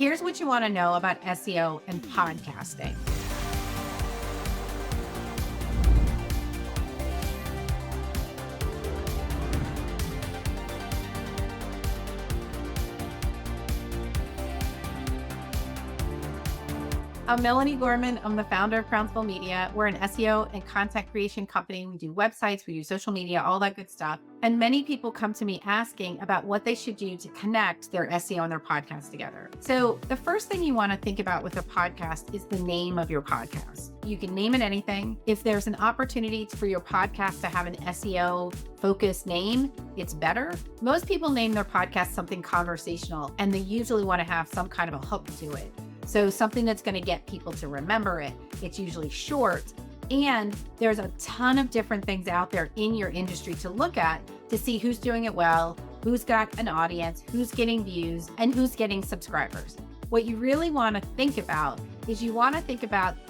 Here's what you want to know about SEO and podcasting. I'm Melanie Gorman. I'm the founder of Crownsville Media. We're an SEO and content creation company. We do websites, we do social media, all that good stuff. And many people come to me asking about what they should do to connect their SEO and their podcast together. So the first thing you want to think about with a podcast is the name of your podcast. You can name it anything. If there's an opportunity for your podcast to have an SEO focused name, it's better. Most people name their podcast something conversational, and they usually want to have some kind of a hook to it. So something that's going to get people to remember it. It's usually short. And there's a ton of different things out there in your industry to look at to see who's doing it well, who's got an audience, who's getting views, and who's getting subscribers. What you really want to think about is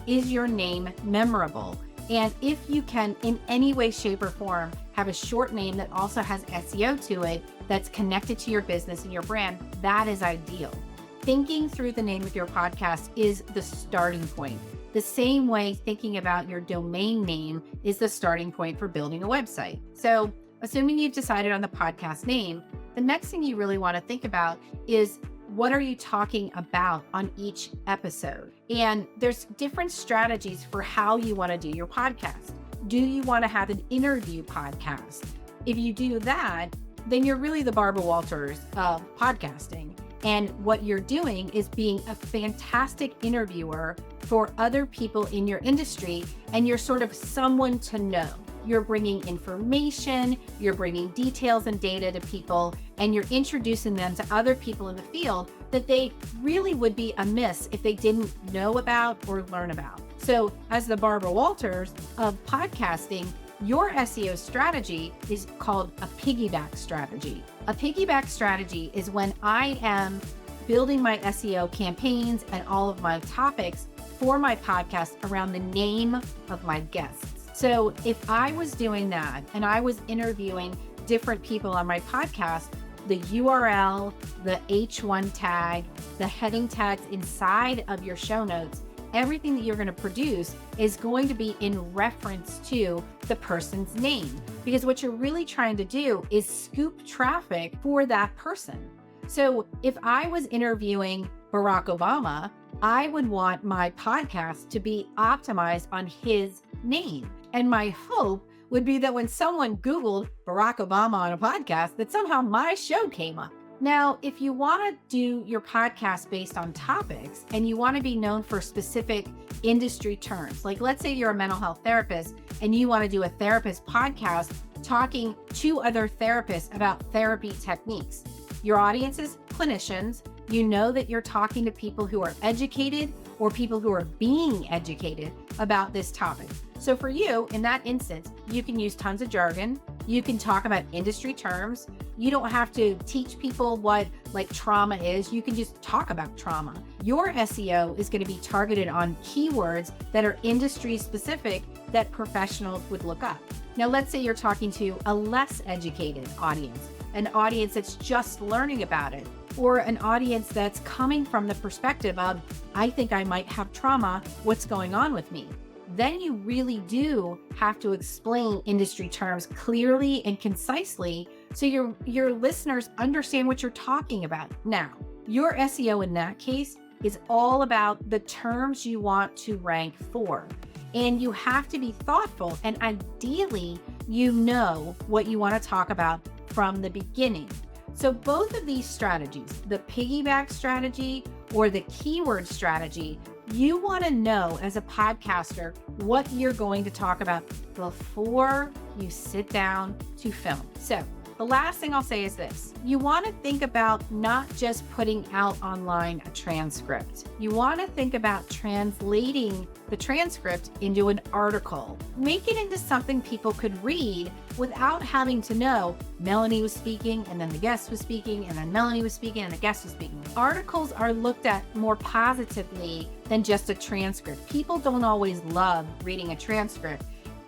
is your name memorable? And if you can, in any way, shape, or form, have a short name that also has SEO to it that's connected to your business and your brand, that is ideal. Thinking through the name of your podcast is the starting point. The same way thinking about your domain name is the starting point for building a website. So, assuming you've decided on the podcast name, the next thing you really want to think about is what are you talking about on each episode? And there's different strategies for how you want to do your podcast. Do you want to have an interview podcast? If you do that, then you're really the Barbara Walters of podcasting. And what you're doing is being a fantastic interviewer for other people in your industry, and you're sort of someone to know. You're bringing information, you're bringing details and data to people, and you're introducing them to other people in the field that they really would be amiss if they didn't know about or learn about. So as the Barbara Walters of podcasting, your SEO strategy is called a piggyback strategy. A piggyback strategy is when I am building my SEO campaigns and all of my topics for my podcast around the name of my guests. So if I was doing that and I was interviewing different people on my podcast, the URL, the H1 tag, the heading tags inside of your show notes, everything that you're going to produce is going to be in reference to the person's name, because what you're really trying to do is scoop traffic for that person. So if I was interviewing Barack Obama, I would want my podcast to be optimized on his name. And my hope would be that when someone Googled Barack Obama on a podcast, that somehow my show came up. Now, if you want to do your podcast based on topics and you want to be known for specific industry terms, like let's say you're a mental health therapist and you want to do a therapist podcast talking to other therapists about therapy techniques. Your audience is clinicians. You know that you're talking to people who are educated or people who are being educated about this topic. So for you, in that instance, you can use tons of jargon. You can talk about industry terms. You don't have to teach people what trauma is. You can just talk about trauma. Your SEO is going to be targeted on keywords that are industry specific that professionals would look up. Now, let's say you're talking to a less educated audience, an audience that's just learning about it, or an audience that's coming from the perspective of, I think I might have trauma. What's going on with me? Then you really do have to explain industry terms clearly and concisely so your listeners understand what you're talking about. Now, your SEO in that case is all about the terms you want to rank for. And you have to be thoughtful, and ideally, you know what you want to talk about from the beginning. So both of these strategies, the piggyback strategy or the keyword strategy, you want to know as a podcaster what you're going to talk about before you sit down to film. So the last thing I'll say is this. You want to think about not just putting out online a transcript. You want to think about translating the transcript into an article. Make it into something people could read without having to know Melanie was speaking and then the guest was speaking and then Melanie was speaking and the guest was speaking. Articles are looked at more positively than just a transcript. People don't always love reading a transcript.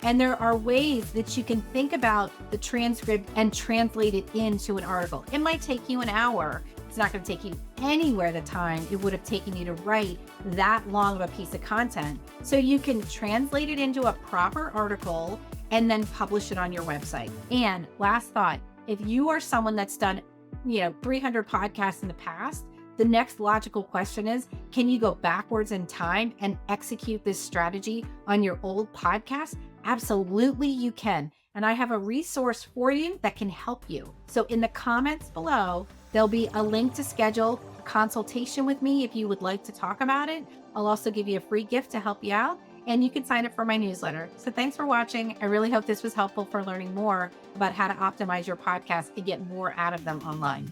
And there are ways that you can think about the transcript and translate it into an article. It might take you an hour. It's not going to take you anywhere the time it would have taken you to write that long of a piece of content. So you can translate it into a proper article and then publish it on your website. And last thought, if you are someone that's done, 300 podcasts in the past, the next logical question is, can you go backwards in time and execute this strategy on your old podcast? Absolutely, you can. And I have a resource for you that can help you. So in the comments below, there'll be a link to schedule a consultation with me if you would like to talk about it. I'll also give you a free gift to help you out, and you can sign up for my newsletter. So thanks for watching. I really hope this was helpful for learning more about how to optimize your podcast and get more out of them online.